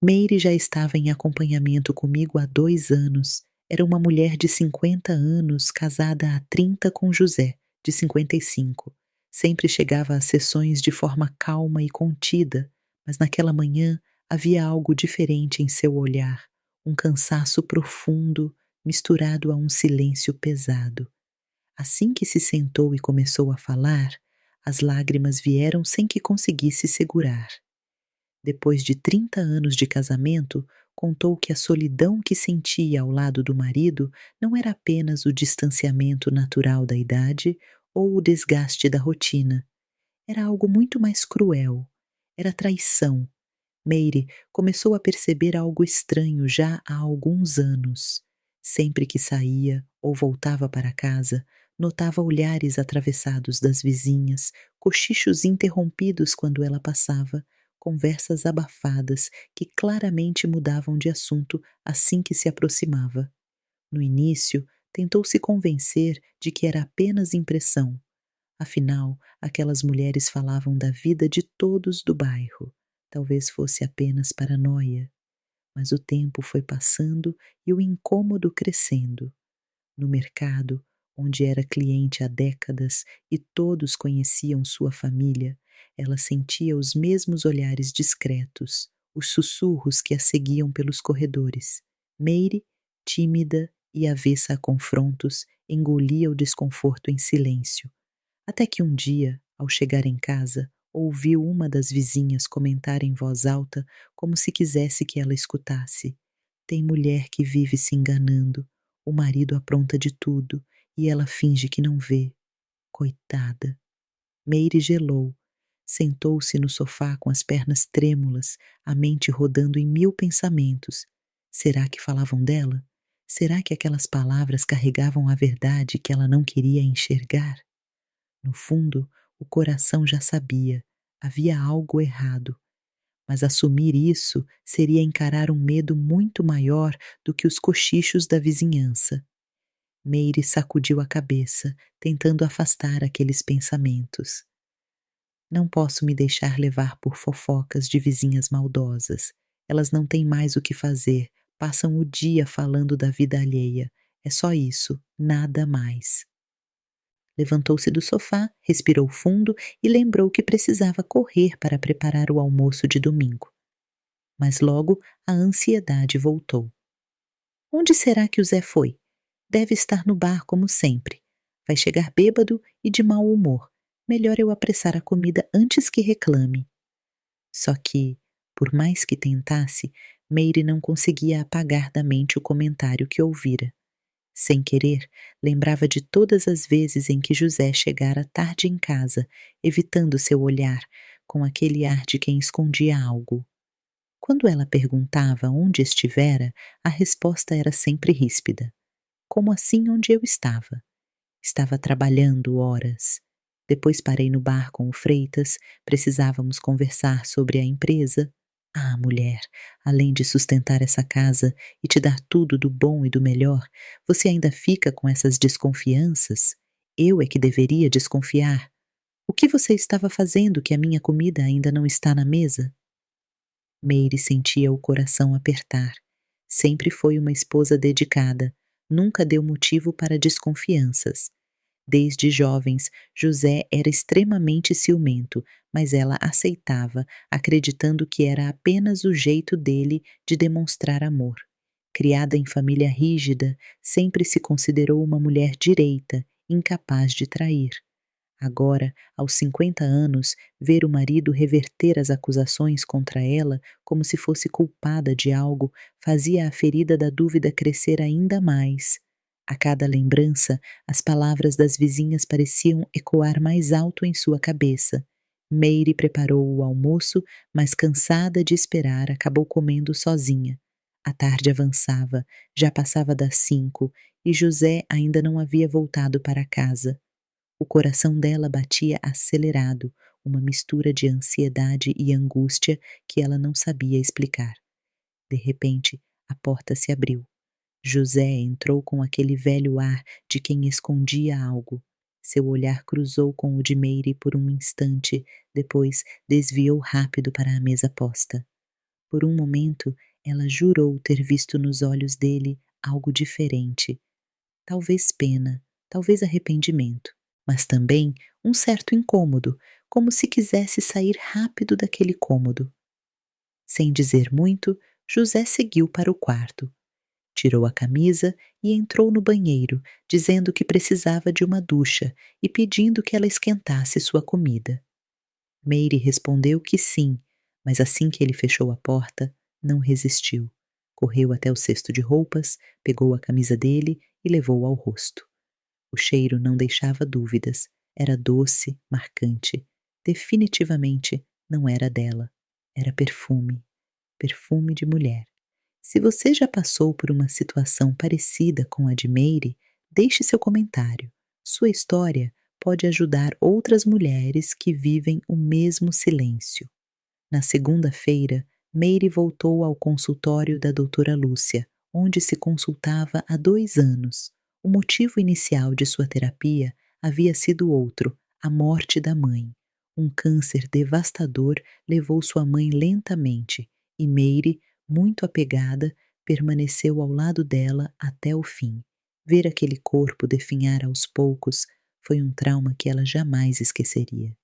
Meire já estava em acompanhamento comigo há 2 anos. Era uma mulher de 50 anos, casada há 30 com José, de 55. Sempre chegava às sessões de forma calma e contida, mas naquela manhã havia algo diferente em seu olhar, um cansaço profundo misturado a um silêncio pesado. Assim que se sentou e começou a falar, as lágrimas vieram sem que conseguisse segurar. Depois de 30 anos de casamento, contou que a solidão que sentia ao lado do marido não era apenas o distanciamento natural da idade ou o desgaste da rotina. Era algo muito mais cruel. Era traição. Meire começou a perceber algo estranho já há alguns anos. Sempre que saía ou voltava para casa, notava olhares atravessados das vizinhas, cochichos interrompidos quando ela passava, conversas abafadas que claramente mudavam de assunto assim que se aproximava. No início, tentou se convencer de que era apenas impressão. Afinal, aquelas mulheres falavam da vida de todos do bairro. Talvez fosse apenas paranoia, mas o tempo foi passando e o incômodo crescendo. No mercado, onde era cliente há décadas e todos conheciam sua família, ela sentia os mesmos olhares discretos, os sussurros que a seguiam pelos corredores. Meire, tímida e avessa a confrontos, engolia o desconforto em silêncio. Até que um dia, ao chegar em casa, ouviu uma das vizinhas comentar em voz alta, como se quisesse que ela escutasse: "Tem mulher que vive se enganando. O marido apronta de tudo e ela finge que não vê. Coitada." Meire gelou. Sentou-se no sofá com as pernas trêmulas, a mente rodando em 1000 pensamentos. Será que falavam dela? Será que aquelas palavras carregavam a verdade que ela não queria enxergar? No fundo, o coração já sabia, havia algo errado, mas assumir isso seria encarar um medo muito maior do que os cochichos da vizinhança. Meire sacudiu a cabeça, tentando afastar aqueles pensamentos. Não posso me deixar levar por fofocas de vizinhas maldosas. Elas não têm mais o que fazer, passam o dia falando da vida alheia. É só isso, nada mais. Levantou-se do sofá, respirou fundo e lembrou que precisava correr para preparar o almoço de domingo. Mas logo a ansiedade voltou. Onde será que o Zé foi? Deve estar no bar como sempre. Vai chegar bêbado e de mau humor. Melhor eu apressar a comida antes que reclame. Só que, por mais que tentasse, Meire não conseguia apagar da mente o comentário que ouvira. Sem querer, lembrava de todas as vezes em que José chegara tarde em casa, evitando seu olhar, com aquele ar de quem escondia algo. Quando ela perguntava onde estivera, a resposta era sempre ríspida. Como assim onde eu estava? Estava trabalhando horas. Depois parei no bar com o Freitas, precisávamos conversar sobre a empresa. Ah, mulher, além de sustentar essa casa e te dar tudo do bom e do melhor, você ainda fica com essas desconfianças? Eu é que deveria desconfiar. O que você estava fazendo que a minha comida ainda não está na mesa? Meire sentia o coração apertar. Sempre foi uma esposa dedicada, nunca deu motivo para desconfianças. Desde jovens, José era extremamente ciumento, mas ela aceitava, acreditando que era apenas o jeito dele de demonstrar amor. Criada em família rígida, sempre se considerou uma mulher direita, incapaz de trair. Agora, aos 50 anos, ver o marido reverter as acusações contra ela como se fosse culpada de algo fazia a ferida da dúvida crescer ainda mais. A cada lembrança, as palavras das vizinhas pareciam ecoar mais alto em sua cabeça. Meire preparou o almoço, mas cansada de esperar, acabou comendo sozinha. A tarde avançava, já passava das 5 e José ainda não havia voltado para casa. O coração dela batia acelerado, uma mistura de ansiedade e angústia que ela não sabia explicar. De repente, a porta se abriu. José entrou com aquele velho ar de quem escondia algo. Seu olhar cruzou com o de Meire por um instante, depois desviou rápido para a mesa posta. Por um momento, ela jurou ter visto nos olhos dele algo diferente, talvez pena, talvez arrependimento, mas também um certo incômodo, como se quisesse sair rápido daquele cômodo. Sem dizer muito, José seguiu para o quarto. Tirou a camisa e entrou no banheiro, dizendo que precisava de uma ducha e pedindo que ela esquentasse sua comida. Meire respondeu que sim, mas assim que ele fechou a porta, não resistiu. Correu até o cesto de roupas, pegou a camisa dele e levou ao rosto. O cheiro não deixava dúvidas. Era doce, marcante. Definitivamente não era dela. Era perfume. Perfume de mulher. Se você já passou por uma situação parecida com a de Meire, deixe seu comentário. Sua história pode ajudar outras mulheres que vivem o mesmo silêncio. Na segunda-feira, Meire voltou ao consultório da doutora Lúcia, onde se consultava há 2 anos. O motivo inicial de sua terapia havia sido outro, a morte da mãe. Um câncer devastador levou sua mãe lentamente e Meire, muito apegada, permaneceu ao lado dela até o fim. Ver aquele corpo definhar aos poucos foi um trauma que ela jamais esqueceria.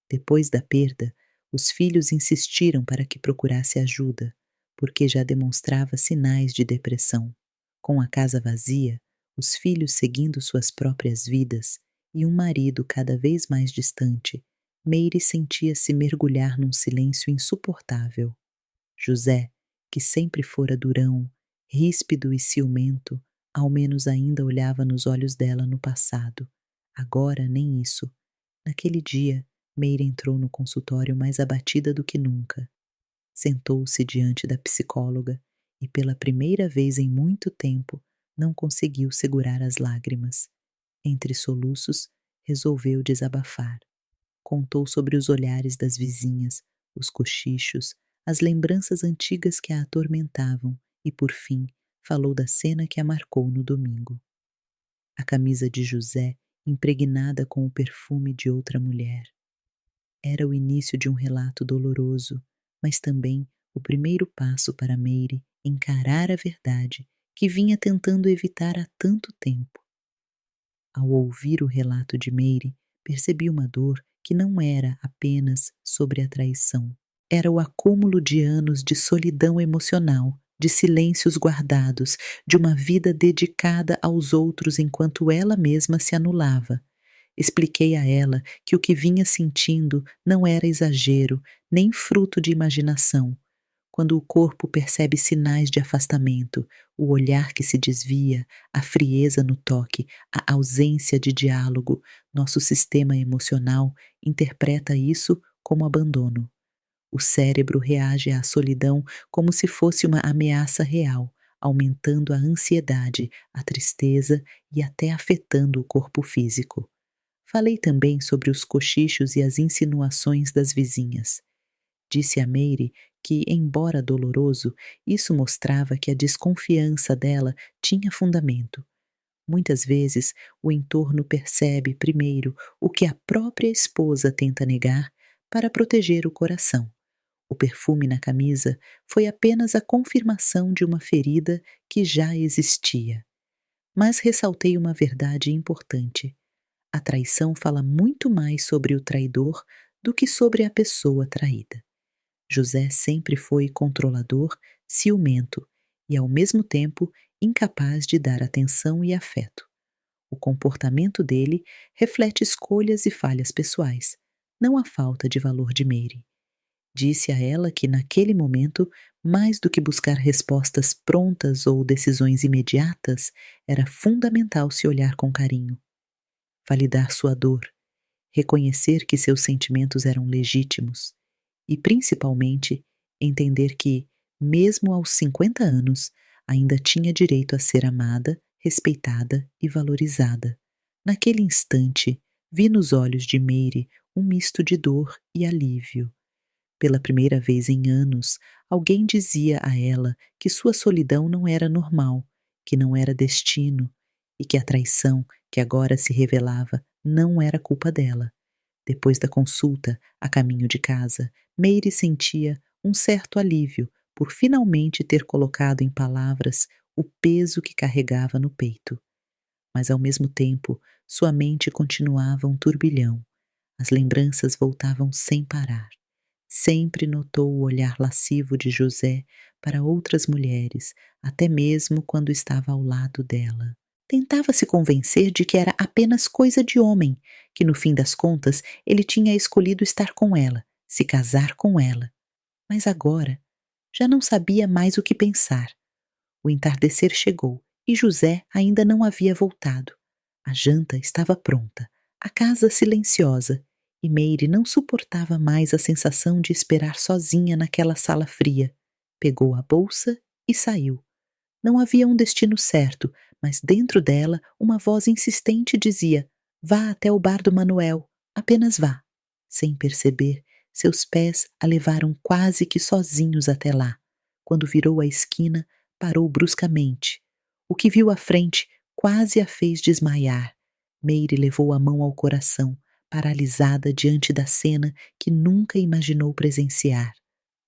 Depois da perda, os filhos insistiram para que procurasse ajuda, porque já demonstrava sinais de depressão. Com a casa vazia, os filhos seguindo suas próprias vidas e um marido cada vez mais distante, Meire sentia-se mergulhar num silêncio insuportável. José, que sempre fora durão, ríspido e ciumento, ao menos ainda olhava nos olhos dela no passado. Agora nem isso. Naquele dia, Meire entrou no consultório mais abatida do que nunca. Sentou-se diante da psicóloga e, pela primeira vez em muito tempo, não conseguiu segurar as lágrimas. Entre soluços, resolveu desabafar. Contou sobre os olhares das vizinhas, os cochichos, as lembranças antigas que a atormentavam e, por fim, falou da cena que a marcou no domingo. A camisa de José, impregnada com o perfume de outra mulher. Era o início de um relato doloroso, mas também o primeiro passo para Meire encarar a verdade que vinha tentando evitar há tanto tempo. Ao ouvir o relato de Meire, percebi uma dor que não era apenas sobre a traição. Era o acúmulo de anos de solidão emocional, de silêncios guardados, de uma vida dedicada aos outros enquanto ela mesma se anulava. Expliquei a ela que o que vinha sentindo não era exagero, nem fruto de imaginação. Quando o corpo percebe sinais de afastamento, o olhar que se desvia, a frieza no toque, a ausência de diálogo, nosso sistema emocional interpreta isso como abandono. O cérebro reage à solidão como se fosse uma ameaça real, aumentando a ansiedade, a tristeza e até afetando o corpo físico. Falei também sobre os cochichos e as insinuações das vizinhas. Disse a Meire que, embora doloroso, isso mostrava que a desconfiança dela tinha fundamento. Muitas vezes, o entorno percebe primeiro o que a própria esposa tenta negar para proteger o coração. O perfume na camisa foi apenas a confirmação de uma ferida que já existia. Mas ressaltei uma verdade importante. A traição fala muito mais sobre o traidor do que sobre a pessoa traída. José sempre foi controlador, ciumento e, ao mesmo tempo, incapaz de dar atenção e afeto. O comportamento dele reflete escolhas e falhas pessoais, não a falta de valor de Meire. Disse a ela que, naquele momento, mais do que buscar respostas prontas ou decisões imediatas, era fundamental se olhar com carinho, validar sua dor, reconhecer que seus sentimentos eram legítimos e, principalmente, entender que, mesmo aos 50 anos, ainda tinha direito a ser amada, respeitada e valorizada. Naquele instante, vi nos olhos de Meire um misto de dor e alívio. Pela primeira vez em anos, alguém dizia a ela que sua solidão não era normal, que não era destino e que a traição, que agora se revelava, não era culpa dela. Depois da consulta, a caminho de casa, Meire sentia um certo alívio, por finalmente ter colocado em palavras o peso que carregava no peito. Mas ao mesmo tempo, sua mente continuava um turbilhão. As lembranças voltavam sem parar. Sempre notou o olhar lascivo de José para outras mulheres, até mesmo quando estava ao lado dela. Tentava se convencer de que era apenas coisa de homem, que no fim das contas ele tinha escolhido estar com ela, se casar com ela. Mas agora já não sabia mais o que pensar. O entardecer chegou e José ainda não havia voltado. A janta estava pronta, a casa silenciosa, e Meire não suportava mais a sensação de esperar sozinha naquela sala fria. Pegou a bolsa e saiu. Não havia um destino certo, mas dentro dela uma voz insistente dizia: "Vá até o bar do Manuel, apenas vá." Sem perceber, seus pés a levaram quase que sozinhos até lá. Quando virou a esquina, parou bruscamente. O que viu à frente quase a fez desmaiar. Meire levou a mão ao coração, paralisada diante da cena que nunca imaginou presenciar.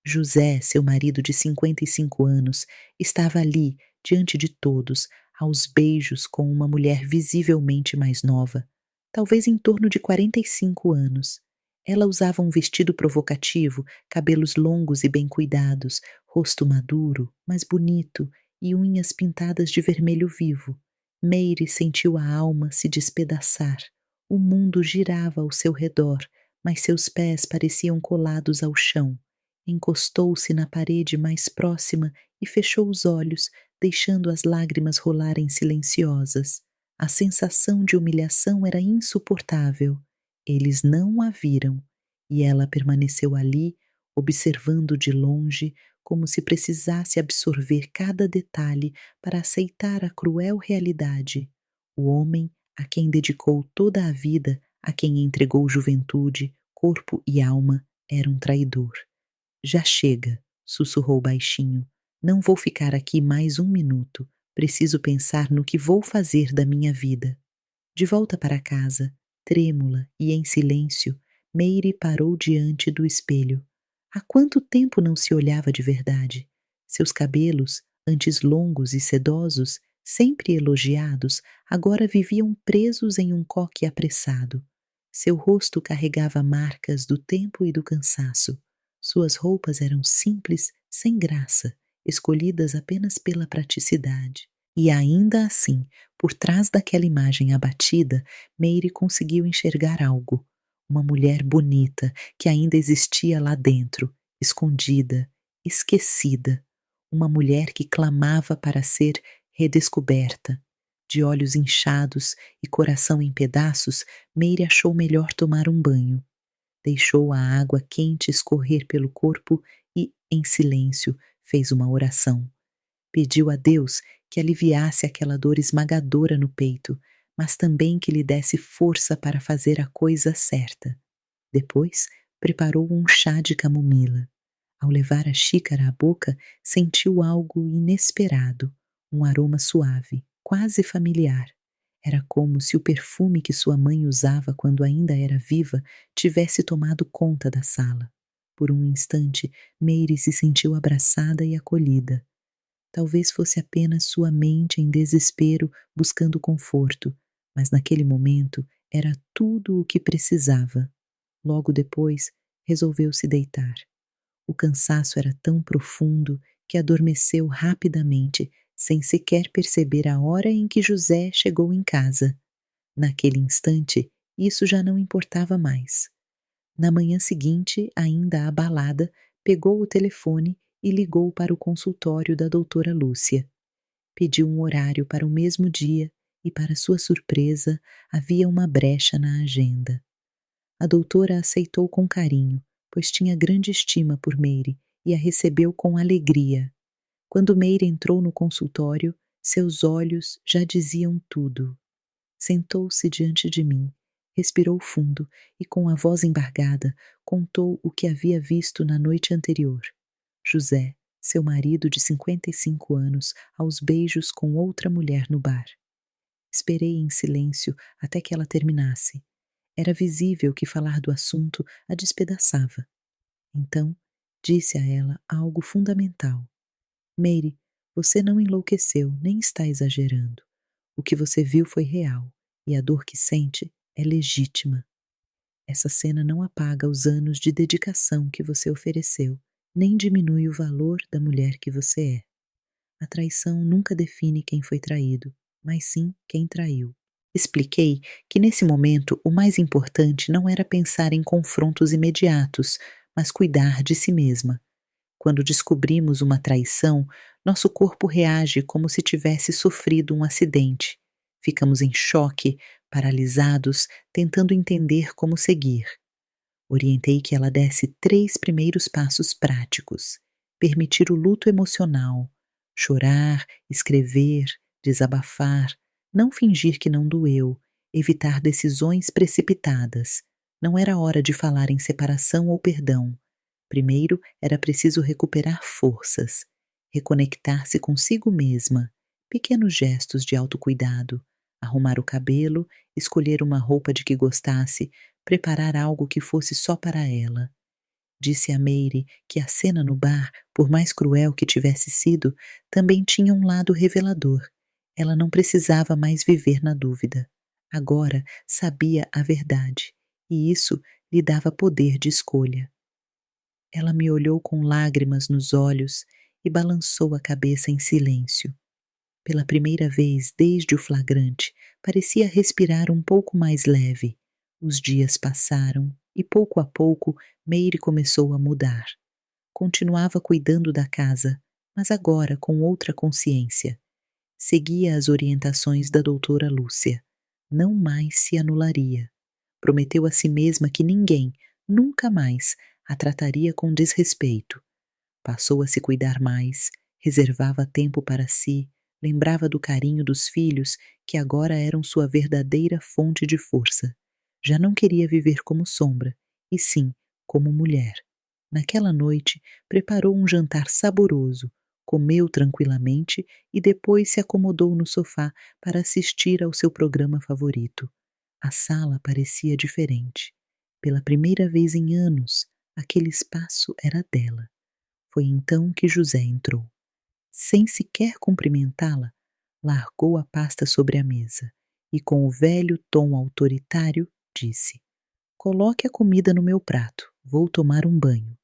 José, seu marido de 55 anos, estava ali, diante de todos, aos beijos com uma mulher visivelmente mais nova, talvez em torno de 45 anos. Ela usava um vestido provocativo, cabelos longos e bem cuidados, rosto maduro, mas bonito, e unhas pintadas de vermelho vivo. Meire sentiu a alma se despedaçar. O mundo girava ao seu redor, mas seus pés pareciam colados ao chão. Encostou-se na parede mais próxima e fechou os olhos, deixando as lágrimas rolarem silenciosas. A sensação de humilhação era insuportável. Eles não a viram, e ela permaneceu ali, observando de longe, como se precisasse absorver cada detalhe para aceitar a cruel realidade. O homem a quem dedicou toda a vida, a quem entregou juventude, corpo e alma, era um traidor. "Já chega", sussurrou baixinho. "Não vou ficar aqui mais um minuto. Preciso pensar no que vou fazer da minha vida." De volta para casa, trêmula e em silêncio, Meire parou diante do espelho. Há quanto tempo não se olhava de verdade? Seus cabelos, antes longos e sedosos, sempre elogiados, agora viviam presos em um coque apressado. Seu rosto carregava marcas do tempo e do cansaço. Suas roupas eram simples, sem graça, escolhidas apenas pela praticidade. E ainda assim, por trás daquela imagem abatida, Meire conseguiu enxergar algo. Uma mulher bonita que ainda existia lá dentro, escondida, esquecida. Uma mulher que clamava para ser redescoberta. De olhos inchados e coração em pedaços, Meire achou melhor tomar um banho. Deixou a água quente escorrer pelo corpo e, em silêncio, fez uma oração. Pediu a Deus que aliviasse aquela dor esmagadora no peito, mas também que lhe desse força para fazer a coisa certa. Depois, preparou um chá de camomila. Ao levar a xícara à boca, sentiu algo inesperado, um aroma suave, quase familiar. Era como se o perfume que sua mãe usava quando ainda era viva tivesse tomado conta da sala. Por um instante, Meire se sentiu abraçada e acolhida. Talvez fosse apenas sua mente em desespero buscando conforto, mas naquele momento era tudo o que precisava. Logo depois, resolveu se deitar. O cansaço era tão profundo que adormeceu rapidamente, sem sequer perceber a hora em que José chegou em casa. Naquele instante, isso já não importava mais. Na manhã seguinte, ainda abalada, pegou o telefone e ligou para o consultório da doutora Lúcia. Pediu um horário para o mesmo dia e, para sua surpresa, havia uma brecha na agenda. A doutora aceitou com carinho, pois tinha grande estima por Meire e a recebeu com alegria. Quando Meire entrou no consultório, seus olhos já diziam tudo. Sentou-se diante de mim, respirou fundo e, com a voz embargada, contou o que havia visto na noite anterior. José, seu marido de 55 anos, aos beijos com outra mulher no bar. Esperei em silêncio até que ela terminasse. Era visível que falar do assunto a despedaçava. Então, Disse a ela algo fundamental: Mary, você não enlouqueceu, nem está exagerando. O que você viu foi real, e a dor que sente é legítima. Essa cena não apaga os anos de dedicação que você ofereceu, nem diminui o valor da mulher que você é. A traição nunca define quem foi traído, mas sim quem traiu. Expliquei que nesse momento o mais importante não era pensar em confrontos imediatos, mas cuidar de si mesma. Quando descobrimos uma traição, nosso corpo reage como se tivesse sofrido um acidente. Ficamos em choque, paralisados, tentando entender como seguir. Orientei que ela desse 3 primeiros passos práticos: permitir o luto emocional, chorar, escrever, desabafar, não fingir que não doeu, evitar decisões precipitadas. Não era hora de falar em separação ou perdão. Primeiro era preciso recuperar forças, reconectar-se consigo mesma, pequenos gestos de autocuidado, arrumar o cabelo, escolher uma roupa de que gostasse, preparar algo que fosse só para ela. Disse a Mary que a cena no bar, por mais cruel que tivesse sido, também tinha um lado revelador. Ela não precisava mais viver na dúvida. Agora sabia a verdade, e isso lhe dava poder de escolha. Ela me olhou com lágrimas nos olhos e balançou a cabeça em silêncio. Pela primeira vez desde o flagrante, parecia respirar um pouco mais leve. Os dias passaram e, pouco a pouco, Meire começou a mudar. Continuava cuidando da casa, mas agora com outra consciência. Seguia as orientações da doutora Lúcia. Não mais se anularia. Prometeu a si mesma que ninguém, nunca mais, a trataria com desrespeito. Passou a se cuidar mais, reservava tempo para si, lembrava do carinho dos filhos, que agora eram sua verdadeira fonte de força. Já não queria viver como sombra, e sim como mulher. Naquela noite, preparou um jantar saboroso, comeu tranquilamente e depois se acomodou no sofá para assistir ao seu programa favorito. A sala parecia diferente. Pela primeira vez em anos, aquele espaço era dela. Foi então que José entrou. Sem sequer cumprimentá-la, largou a pasta sobre a mesa e, com o velho tom autoritário, disse: Coloque a comida no meu prato, vou tomar um banho.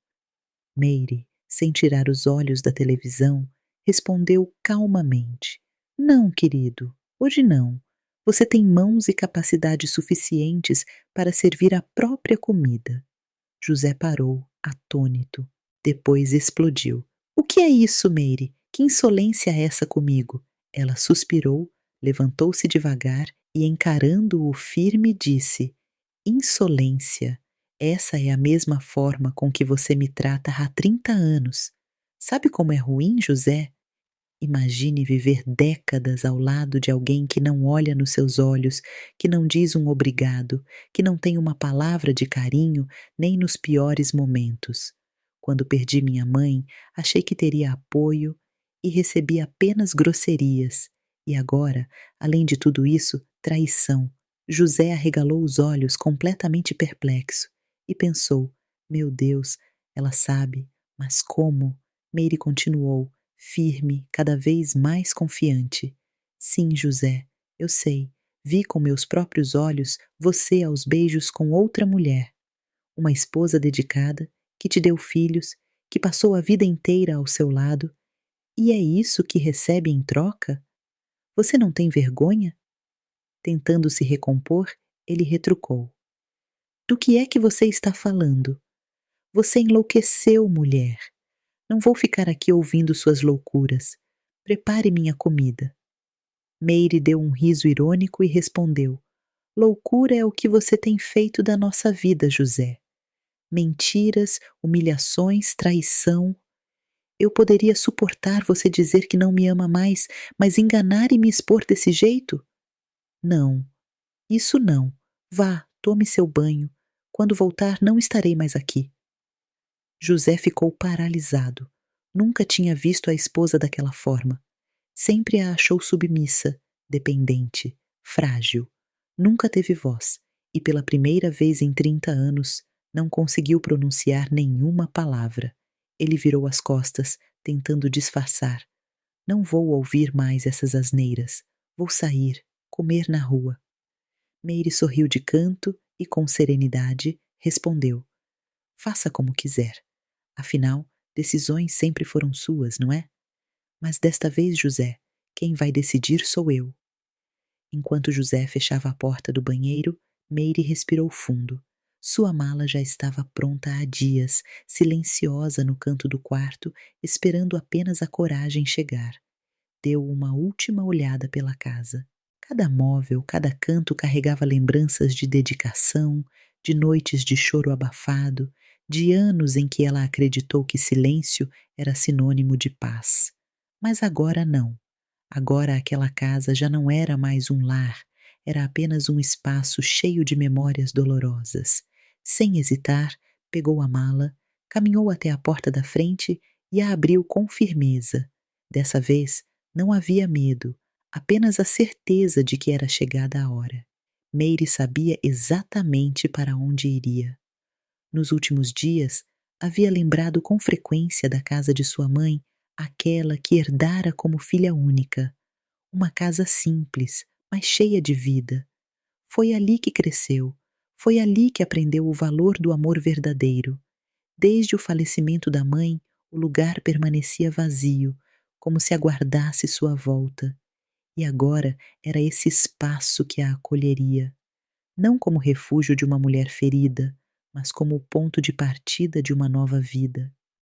Meire, sem tirar os olhos da televisão, respondeu calmamente: Não, querido, hoje não. Você tem mãos e capacidades suficientes para servir a própria comida. José parou, atônito. Depois explodiu. O que é isso, Meire? Que insolência é essa comigo? Ela suspirou, levantou-se devagar e, encarando-o firme, disse: Insolência. Essa é a mesma forma com que você me trata há 30 anos. Sabe como é ruim, José? Imagine viver décadas ao lado de alguém que não olha nos seus olhos, que não diz um obrigado, que não tem uma palavra de carinho nem nos piores momentos. Quando perdi minha mãe, achei que teria apoio e recebi apenas grosserias. E agora, além de tudo isso, traição. José arregalou os olhos completamente perplexo e pensou: Meu Deus, ela sabe, mas como? Meire continuou, firme, cada vez mais confiante. Sim, José, eu sei. Vi com meus próprios olhos você aos beijos com outra mulher. Uma esposa dedicada, que te deu filhos, que passou a vida inteira ao seu lado. E é isso que recebe em troca? Você não tem vergonha? Tentando se recompor, ele retrucou: Do que é que você está falando? Você enlouqueceu, mulher. Não vou ficar aqui ouvindo suas loucuras. Prepare minha comida. Meire deu um riso irônico e respondeu: Loucura é o que você tem feito da nossa vida, José. Mentiras, humilhações, traição. Eu poderia suportar você dizer que não me ama mais, mas enganar e me expor desse jeito? Não, isso não. Vá, tome seu banho. Quando voltar, não estarei mais aqui. José ficou paralisado. Nunca tinha visto a esposa daquela forma. Sempre a achou submissa, dependente, frágil. Nunca teve voz e, pela primeira vez em 30 anos, não conseguiu pronunciar nenhuma palavra. Ele virou as costas, tentando disfarçar. Não vou ouvir mais essas asneiras. Vou sair, comer na rua. Meire sorriu de canto e, com serenidade, respondeu: Faça como quiser. Afinal, decisões sempre foram suas, não é? Mas desta vez, José, quem vai decidir sou eu. Enquanto José fechava a porta do banheiro, Meire respirou fundo. Sua mala já estava pronta há dias, silenciosa no canto do quarto, esperando apenas a coragem chegar. Deu uma última olhada pela casa. Cada móvel, cada canto carregava lembranças de dedicação, de noites de choro abafado, de anos em que ela acreditou que silêncio era sinônimo de paz. Mas agora não. Agora aquela casa já não era mais um lar, era apenas um espaço cheio de memórias dolorosas. Sem hesitar, pegou a mala, caminhou até a porta da frente e a abriu com firmeza. Dessa vez, não havia medo, apenas a certeza de que era chegada a hora. Meire sabia exatamente para onde iria. Nos últimos dias, havia lembrado com frequência da casa de sua mãe, aquela que herdara como filha única. Uma casa simples, mas cheia de vida. Foi ali que cresceu, foi ali que aprendeu o valor do amor verdadeiro. Desde o falecimento da mãe, o lugar permanecia vazio, como se aguardasse sua volta. E agora era esse espaço que a acolheria, não como refúgio de uma mulher ferida, mas como o ponto de partida de uma nova vida.